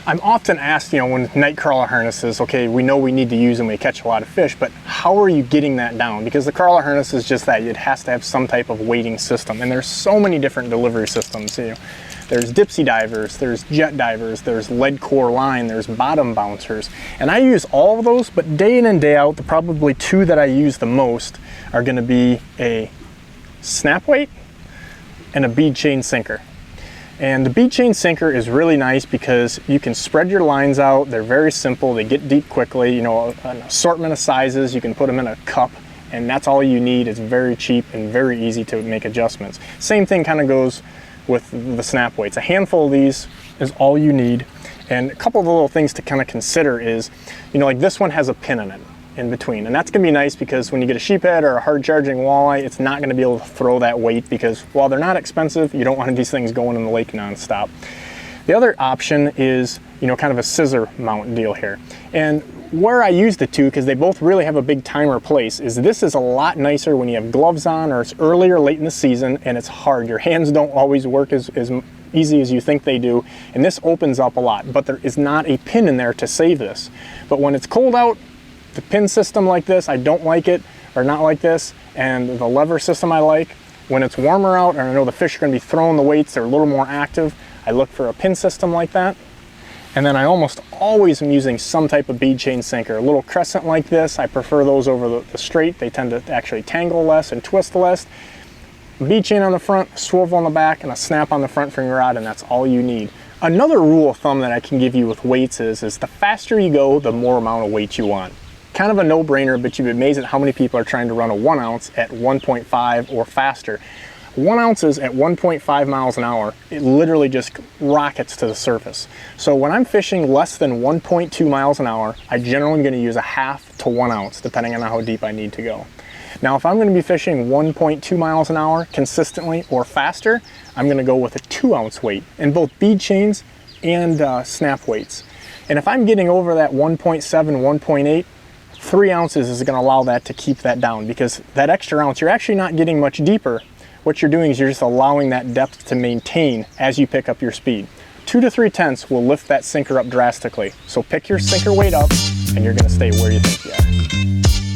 I'm often asked, you know, when night crawler harnesses, okay, we know we need to use them, we catch a lot of fish, but how are you getting that down? Because the crawler harness is just that, it has to have some type of weighting system, and there's so many different delivery systems. You know, there's Dispsy divers, there's jet divers, there's lead core line, there's bottom bouncers, and I use all of those, but day in and day out, the probably two that I use the most are gonna be a snap weight and a bead chain sinker. And the bead chain sinker is really nice because you can spread your lines out. They're very simple. They get deep quickly. You know, an assortment of sizes. You can put them in a cup, and that's all you need. It's very cheap and very easy to make adjustments. Same thing kind of goes with the snap weights. A handful of these is all you need. And a couple of little things to kind of consider is, you know, like this one has a pin in it in between, and that's going to be nice because when you get a sheephead or a hard charging walleye, it's not going to be able to throw that weight, because while they're not expensive, you don't want these things going in the lake nonstop. The other option is, you know, kind of a scissor mount deal here, and where I use the two, because they both really have a big time or place, is this is a lot nicer when you have gloves on or it's early or late in the season and it's hard. Your hands don't always work as easy as you think they do, and this opens up a lot, but there is not a pin in there to save this. But when it's cold out, the pin system like this, I don't like it, or not like this, and the lever system I like. When it's warmer out, and I know the fish are going to be throwing the weights, they're a little more active, I look for a pin system like that. And then I almost always am using some type of bead chain sinker. A little crescent like this, I prefer those over the straight. They tend to actually tangle less and twist less. Bead chain on the front, swivel on the back, and a snap on the front finger rod, and that's all you need. Another rule of thumb that I can give you with weights is the faster you go, the more amount of weight you want. Kind of a no-brainer, but you'd be amazed at how many people are trying to run a 1 ounce at 1.5 or faster. 1 ounces at 1.5 miles an hour, it literally just rockets to the surface. So when I'm fishing less than 1.2 miles an hour, I generally am going to use a half to 1 ounce, depending on how deep I need to go. Now, if I'm going to be fishing 1.2 miles an hour consistently or faster, I'm going to go with a 2 ounce weight in both bead chains and snap weights. And if I'm getting over that 1.7, 1.8, 3 ounces is going to allow that to keep that down, because that extra ounce, you're actually not getting much deeper. What you're doing is you're just allowing that depth to maintain as you pick up your speed. 2 to 3 tenths will lift that sinker up drastically. So pick your sinker weight up and you're going to stay where you think you are.